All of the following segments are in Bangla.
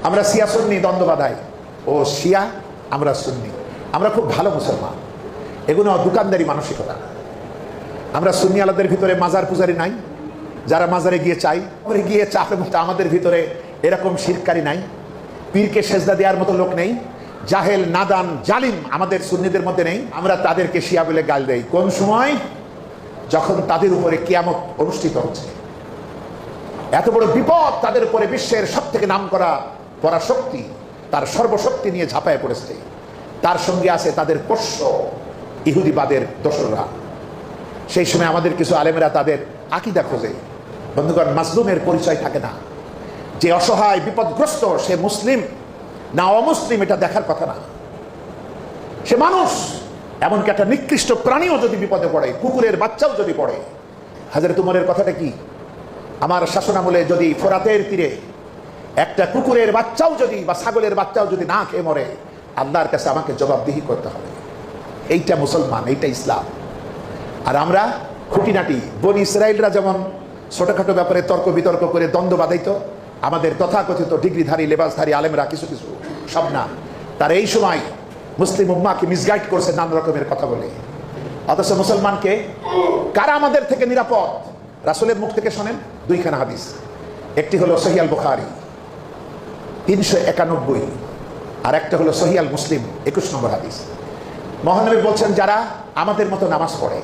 আমরা শিয়া সুন্নি দ্বন্দ্ব বাঁধাই, ও শিয়া আমরা সুন্নি, আমরা খুব ভালো মুসলমান। এগুলো দোকানদারি মানসিকতা। আমরা সুন্নি আলাদের ভিতরে মাজার পূজারি নাই, যারা মাজারে গিয়ে চাই গিয়ে চাপে মুক্ত। আমাদের ভিতরে এরকম শিরকারী নাই, পীরকে সেজদা দেওয়ার মতো লোক নেই, জাহেল নাদান জালিম আমাদের সুন্নিদের মধ্যে নেই। আমরা তাদেরকে শিয়া বলে গাল দেই কোন সময়? যখন তাদের উপরে কিয়ামত অনুষ্ঠিত হচ্ছে, এত বড় বিপদ তাদের উপরে, বিশ্বের সব থেকে নাম করা পরাশক্তি তার সর্বশক্তি নিয়ে ঝাঁপায় পড়েছে, তার সঙ্গে আছে তাদের পোষ্য ইহুদিবাদের দোসররা। সেই সময় আমাদের কিছু আলেমেরা তাদের আকীদা খোঁজে। বন্ধুগণ, মাজলুমের পরিচয় থাকে না। যে অসহায় বিপদগ্রস্ত সে মুসলিম না অমুসলিম এটা দেখার কথা না, সে মানুষ। এমনকি একটা নিকৃষ্ট প্রাণীও যদি বিপদে পড়ে, কুকুরের বাচ্চাও যদি পড়ে। হযরত উমরের কথাটা কি? আমার শাসনামলে যদি ফোরাতের তীরে একটা কুকুরের বাচ্চাও যদি বা ছাগলের বাচ্চাও যদি না খেয়ে মরে, আল্লাহর কাছে আমাকে জবাবদিহি করতে হবে। এইটা মুসলমান, এইটা ইসলাম। আর আমরা খুঁটিনাটি বনি ইসরায়েলরা যেমন ছোটখাটো ব্যাপারে তর্ক বিতর্ক করে দ্বন্দ্ব বাঁধাইতো, আমাদের তথাকথিত ডিগ্রিধারী লেবাসধারী আলেমরা কিছু কিছু, সব না, তারা এই সময় মুসলিম উম্মাহকে মিসগাইড করছে নানা রকমের কথা বলে। অথচ মুসলমানকে কারা আমাদের থেকে নিরাপদ? রাসূলের মুখ থেকে শোনেন দুইখানা হাদিস। একটি হলো সহিহ আল বুখারী 391, আর একটা হলো সহিহ আল মুসলিম 21 নম্বর হাদিস। মহানবী বলছেন, যারা আমাদের মতো নামাজ পড়ে,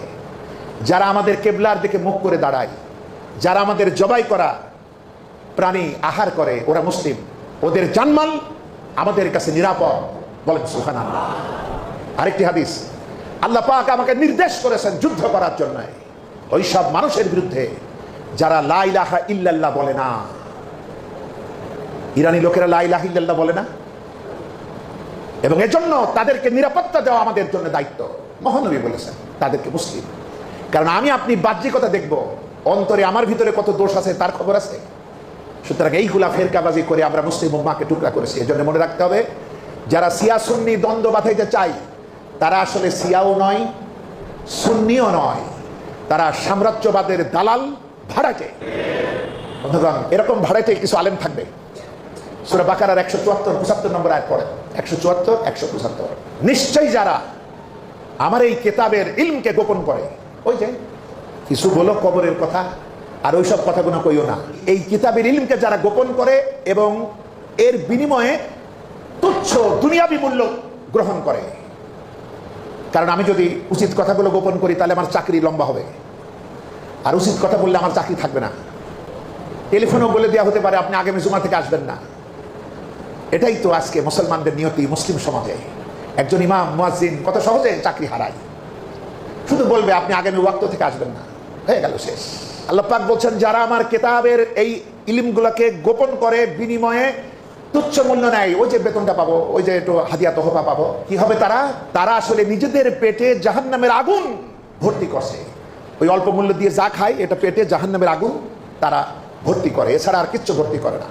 যারা আমাদের কেবলার দিকে মুখ করে দাঁড়ায়, যারা আমাদের জবাই করা প্রাণী আহার করে, ওরা মুসলিম, ওদের জানমাল আমাদের কাছে নিরাপদ। বলেন সুবহানাল্লাহ। আরেকটি হাদিস, আল্লাহ পাক আমাকে নির্দেশ করেছেন যুদ্ধ করার জন্য ওই সব মানুষের বিরুদ্ধে যারা লা ইলাহা ইল্লাল্লাহ বলে না। ইরানি লোকেরা লা ইলাহা ইল্লাল্লাহ বলে না, এবং এজন্য তাদেরকে নিরাপত্তা দেওয়া আমাদের জন্য দায়িত্ব। মহানবী বলেছেন তাদেরকে মুসলিম। কারণ আমি আপনি বাহ্যিকতা দেখব, অন্তরে আমার ভিতরে কত দোষ আছে তার খবর আছে। সুতরাং এইগুলা ফেরকাবাজি করে আমরা মুসলিম উম্মাহকে টুকরা করেছি। এজন্য মনে রাখতে হবে, যারা শিয়া সুন্নি দ্বন্দ্ব বাঁধাইতে চায় তারা আসলে শিয়াও নয়, সুন্নিও নয়, তারা সাম্রাজ্যবাদের দালাল, ভাড়াটে। বন্ধুগণ, এরকম ভাড়াটে কিছু আলেম থাকবে। সূরা বাকারার 174-75 নম্বর আয়াত পড়ে, 174-175। নিশ্চয়ই যারা আমার এই কিতাবের ইলমকে গোপন করে, ওই যে কিছু বলো কবরের কথা আর ওইসব কথাগুলো কইও না, এই কিতাবের ইলমকে যারা গোপন করে এবং এর বিনিময়ে তুচ্ছ দুনিয়াবি মূল্য গ্রহণ করে। কারণ আমি যদি উচিত কথাগুলো গোপন করি তাহলে আমার চাকরি লম্বা হবে, আর উচিত কথা বললে আমার চাকরি থাকবে না। টেলিফোনও বলে দেওয়া হতে পারে আপনি আগামী জুমা থেকে আসবেন না। এটাই তো আজকে মুসলমানদের নিয়তি। মুসলিম সমাজে একজন ইমাম মুয়াজ্জিন কত সহজে চাকরি হারায়, শুধু বলবে আপনি আগামী ওয়াক্ত থেকে আসবেন না, হয়ে গেল, শেষ। আল্লাহ পাক বলছেন, যারা আমার কিতাবের এই ইলমগুলোকে গোপন করে, বিনিময়ে তুচ্ছ মূল্য নেয়, ওই যে বেতনটা পাবো, ওই যে একটু হাদিয়া তোহফা পাবো, কি হবে তারা আসলে নিজেদের পেটে জাহান্নামের আগুন ভর্তি করছে। ওই অল্প মূল্য দিয়ে যা খায়, এটা পেটে জাহান্নামের আগুন তারা ভর্তি করে, এছাড়া আর কিচ্ছু ভর্তি করে না।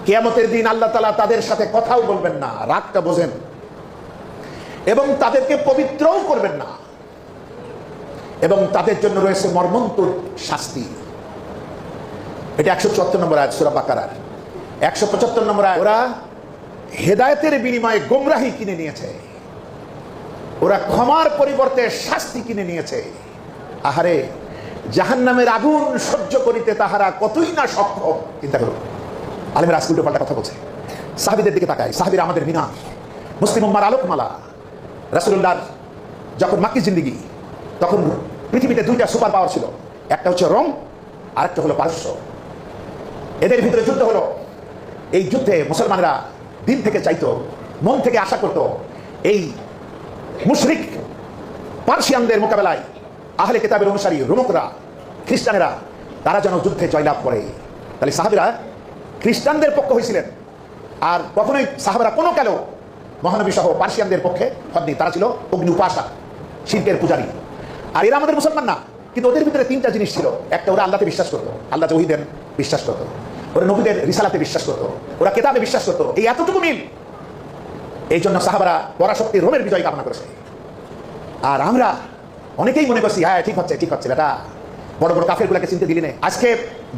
কিয়ামতের দিন আল্লাহ তাআলা তাদের সাথে কথাও বলবেন না, রাগটা বোঝেন, এবং তাদেরকে পবিত্রও করবেন না, এবং তাদের জন্য রয়েছে মর্মন্তুদ শাস্তি। এটা 174 নম্বর আয়াত সূরা বাকারার। 175 নম্বর আয়াত, ওরা হেদায়েতের বিনিময়ে গোমরাহি কিনে নিয়েছে, ওরা ক্ষমার পরিবর্তে শাস্তি কিনে নিয়েছে। আহারে, জাহান্নামের আগুন সহ্য করিতে তাহারা কতই না সক্ষম। চিন্তা করুন, আলেমের আজকে উল্টো পাল্টা কথা বলছে। সাহাবীদের দিকে তাকায়, সাহাবীরা আমাদের মিনা, মুসলিম উম্মার আলোকমালা। রাসূলুল্লাহর যখন মাক্কি জিন্দেগি, তখন পৃথিবীতে দুইটা সুপার পাওয়ার ছিল, একটা হচ্ছে রোম আর একটা হলো পারস্য। এদের ভিতরে যুদ্ধ হলো। এই যুদ্ধে মুসলমানরা দিল থেকে চাইতো, মন থেকে আশা করত, এই মুশরিক পার্সিয়ানদের মোকাবেলায় আহলে কিতাবের অনুসারী রোমকরা, খ্রিস্টানেরা, তারা যেন যুদ্ধে জয়লাভ করে। তাহলে সাহাবীরা খ্রিস্টানদের পক্ষ হয়েছিলেন, আর কখনোই সাহাবারা কোনো কালেও মহানবী সহ পার্সিয়ানদের পক্ষে হননি। তারা ছিল অগ্নি উপাসক, শিরকের পূজারী। আর এরা আমাদের মুসলমান না, কিন্তু ওদের ভিতরে তিনটা জিনিস ছিল। একটা, ওরা আল্লাহতে বিশ্বাস করতো, আল্লাহ যে ওহী দেন বিশ্বাস করতো, ওরা নবীদের রিসালাতে বিশ্বাস করতো, ওরা কিতাবে বিশ্বাস করতো। এই এতটুকু মিল, এই জন্য সাহাবারা পরাশক্তি রোমের বিজয় কামনা করেছে। আর আমরা অনেকেই মনে করছি হ্যাঁ ঠিক হচ্ছে, ঠিক হচ্ছে, এটা বড় বড় কাফেরগুলোকে চিনতে দিলি না। আজকে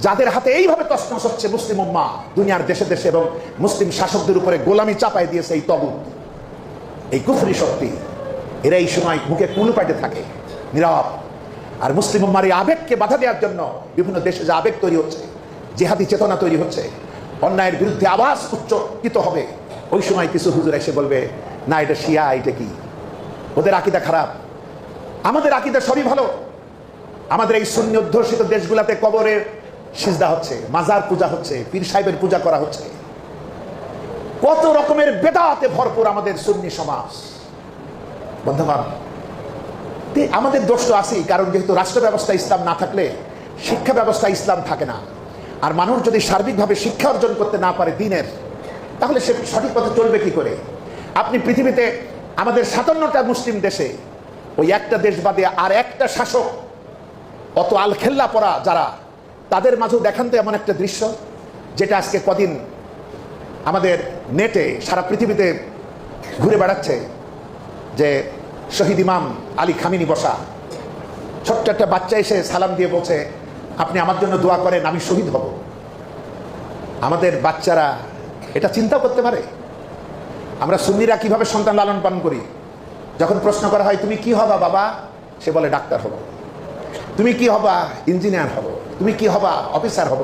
যাদের হাতে এইভাবে তছনছ হচ্ছে মুসলিম উম্মাহ, দুনিয়ার দেশে দেশে, এবং মুসলিম শাসকদের উপরে গোলামি চাপায় দিয়েছে এই তাগুত, এই কুফরি শক্তি, এরা এই সময় মুখে কুলু পাইতে থাকে নীরব। আর মুসলিম উম্মার এই আবেগকে বাধা দেওয়ার জন্য বিভিন্ন দেশে যে আবেগ তৈরি হচ্ছে, জিহাদি চেতনা তৈরি হচ্ছে, অন্যায়ের বিরুদ্ধে আওয়াজ উচ্চকিত হবে, ওই সময় কিছু হুজুর এসে বলবে না এটা শিয়া, এটা কি, ওদের আকীদা খারাপ, আমাদের আকীদা সবই ভালো। আমাদের এই সুন্নি অধ্যুষিত দেশগুলোতে কবরের সিজদা হচ্ছে, মাজার পূজা হচ্ছে, পীর সাহেবের পূজা করা হচ্ছে, কত রকমের বেদাতে ভরপুর আমাদের সুন্নি সমাজ। বন্ধুগণ, আমাদের দোষ তো আছেই, কারণ যেহেতু রাষ্ট্র ব্যবস্থা ইসলাম না থাকলে শিক্ষা ব্যবস্থা ইসলাম থাকে না। আর মানুষ যদি সার্বিকভাবে শিক্ষা অর্জন করতে না পারে দিনের, তাহলে সে সঠিক পথে চলবে কি করে? আপনি পৃথিবীতে আমাদের 57টা মুসলিম দেশে ওই একটা দেশ বাদে আর একটা শাসক অত আলখেল্লা পড়া যারা, তাদের মাঝেও দেখান তো এমন একটা দৃশ্য যেটা আজকে কদিন আমাদের নেটে সারা পৃথিবীতে ঘুরে বেড়াচ্ছে, যে শহীদ ইমাম আলী খামিনি বসা, ছোট্ট একটা বাচ্চা এসে সালাম দিয়ে বলছে আপনি আমার জন্য দোয়া করেন, আমি শহীদ হব। আমাদের বাচ্চারা এটা চিন্তাও করতে পারে? আমরা সুন্নিরা কিভাবে সন্তান লালন পালন করি, যখন প্রশ্ন করা হয় তুমি কি হবা বাবা, সে বলে ডাক্তার হব। তুমি কি হবা, ইঞ্জিনিয়ার হব। তুমি কি হবা, অফিসার হব।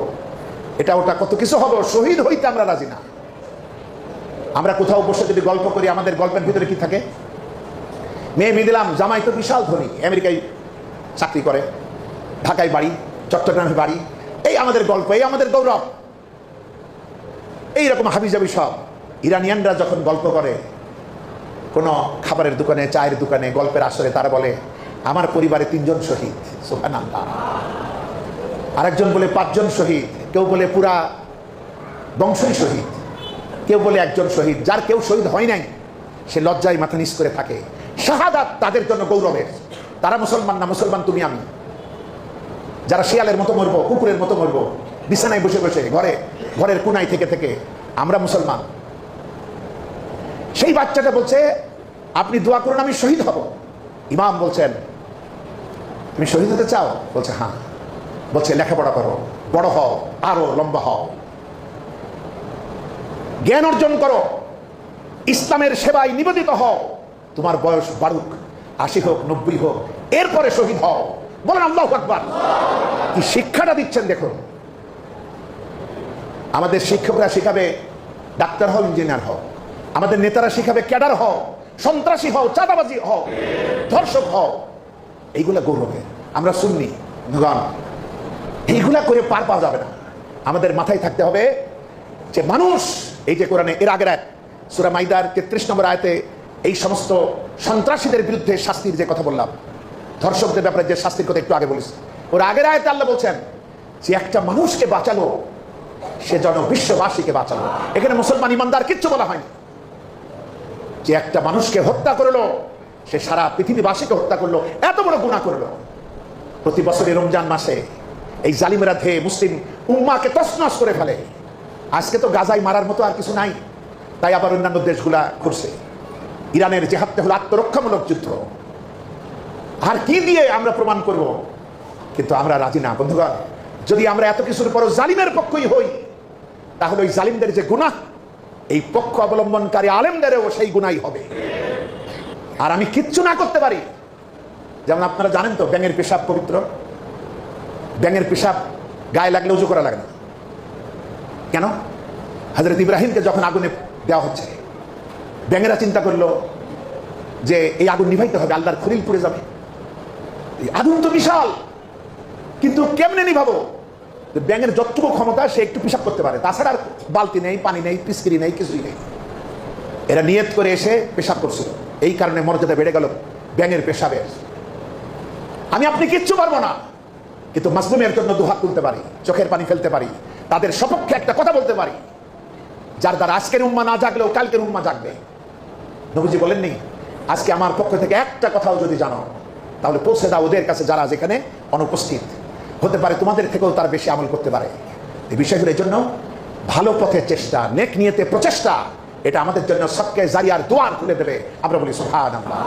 এটা ওটা কত কিছু হব, শহীদ হইতে আমরা রাজি না। আমরা কোথাও বসে যদি গল্প করি, আমাদের গল্পের ভিতরে কি থাকে? মেয়ে দিলাম, জামাই তো বিশাল ধনী, আমেরিকায় চাকরি করে, ঢাকায় বাড়ি, চট্টগ্রামে বাড়ি, এই আমাদের গল্প, এই আমাদের গৌরব। এইরকম হাবিজাবি সব ইরানিয়ানরা যখন গল্প করে কোনো খাবারের দোকানে, চায়ের দোকানে, গল্পের আসরে, তারা বলে আমার পরিবারে 3 জন শহীদ, সুবহানাল্লাহ। আরেকজন বলে 5 জন শহীদ, কেউ বলে পুরা বংশই শহীদ, কেউ বলে 1 জন শহীদ। যার কেউ শহীদ হয় নাই সে লজ্জায় মাথা নিচ করে থাকে। শাহাদাত তাদের জন্য গৌরবের। তারা মুসলমান না, মুসলমান তুমি আমি। যারা শিয়ালের মতো মরবো, কুকুরের মতো মরবো, বিছানায় বসে বসে, ঘরের কোনায় থেকে থেকে, আমরা মুসলমান। সেই বাচ্চাটা বলছে আপনি দোয়া করুন আমি শহীদ হব। ইমাম বলছেন তুমি শহীদ হতে চাও? বলছে হ্যাঁ। বলছে লেখাপড়া করো, বড় হও, আরো লম্বা হও, জ্ঞান অর্জন করো, ইসলামের সেবায় নিবেদিত হও, তোমার বয়স বাড়ুক, 80 হোক, 90 হোক, এরপরে শহীদ হও। বলেন আল্লাহু আকবার। কি শিক্ষাটা দিচ্ছেন দেখুন। আমাদের শিক্ষকরা শিখাবে ডাক্তার হও, ইঞ্জিনিয়ার হও। আমাদের নেতারা শিখাবে ক্যাডার হও, সন্ত্রাসী হও, চাঁদাবাজি হও, ধর্ষক হও। এইগুলা গৌরবে। আমরা সুন্নি গান এইগুলা করে পার পাওয়া যাবে না। আমাদের মাথায় থাকতে হবে যে মানুষ, এই যে কোরআনে এর আগের আয়াত সূরা মাইদার 33 নম্বর আয়াতে এই সমস্ত সন্ত্রাসীদের বিরুদ্ধে শাস্তির যে কথা বললাম, ধর্ষকদের ব্যাপারে যে শাস্তির কথা একটু আগে বলেছি, ওর আগের আয়াতে আল্লাহ বলছেন যে একটা মানুষকে বাঁচালো সে যেন বিশ্ববাসীকে বাঁচালো। এখানে মুসলমান ইমানদার কিচ্ছু বলা হয়নি। যে একটা মানুষকে হত্যা করলো সে সারা পৃথিবীবাসীকে হত্যা করলো, এত বড় গুনাহ করলো। প্রতি বছরই রমজান মাসে এই জালিমেরা ধেয়ে মুসলিম উম্মাহকে তছনছ করে ফেলে। আজকে তো গাজায় মারার মতো আর কিছু নাই, তাই আবার অন্যান্য দেশগুলা করছে। ইরানের জিহাদটা হলো আত্মরক্ষামূলক যুদ্ধ। আর কি দিয়ে আমরা প্রমাণ করব? কিন্তু আমরা রাজি না। বন্ধুগণ, যদি আমরা এত কিছুর পরও জালিমের পক্ষই হই, তাহলে ওই জালিমদের যে গুনাহ, এই পক্ষ অবলম্বনকারী আলেমদেরও সেই গুনাহই হবে। আর আমি কিচ্ছু না করতে পারি, যেমন আপনারা জানেন তো ব্যাঙের পেশাব পবিত্র। ব্যাঙের পেশাব গায়ে লাগলে উজু করা লাগে না। কেন? হযরত ইব্রাহিমকে যখন আগুনে দেওয়া হচ্ছে, ব্যাঙেরা চিন্তা করলো যে এই আগুন নিভাইতে হবে, আল্লাহর খলিল পুড়ে যাবে। আগুন তো বিশাল, কিন্তু কেমনে নিভাবো? ব্যাঙের যতটুকু ক্ষমতা সে একটু পেশাব করতে পারে, তাছাড়া আর বালতি নেই, পানি নেই, পিচকিরি নেই, কিছুই নেই। এরা নিয়ত করে এসে পেশাব করছিল। এই কারণে মর্যাদা বেড়ে গেল ব্যাঙের পেশাবের। আমি আপনি কিচ্ছু পারবো না, কিন্তু মাসলুমের জন্য দুহাত তুলতে পারি, চোখের পানি ফেলতে পারি, তাদের সপক্ষে একটা কথা বলতে পারি, যার দ্বারা আজকের উম্মাহ না জাগলেও কালকের উম্মাহ জাগবে। নবীজি বলেননি আজকে আমার পক্ষ থেকে একটা কথাও যদি জানো, তাহলে পৌঁছে দাও ওদের কাছে যারা যেখানে অনুপস্থিত। হতে পারে তোমাদের থেকেও তার বেশি আমল করতে পারে। এই বিষয়গুলোর জন্য ভালো পথে চেষ্টা, নেক নিয়তে প্রচেষ্টা, এটা আমাদের জন্য সবকে জারিয়ার দুয়ার খুলে দেবে। আমরা বলি সুবহানাল্লাহ।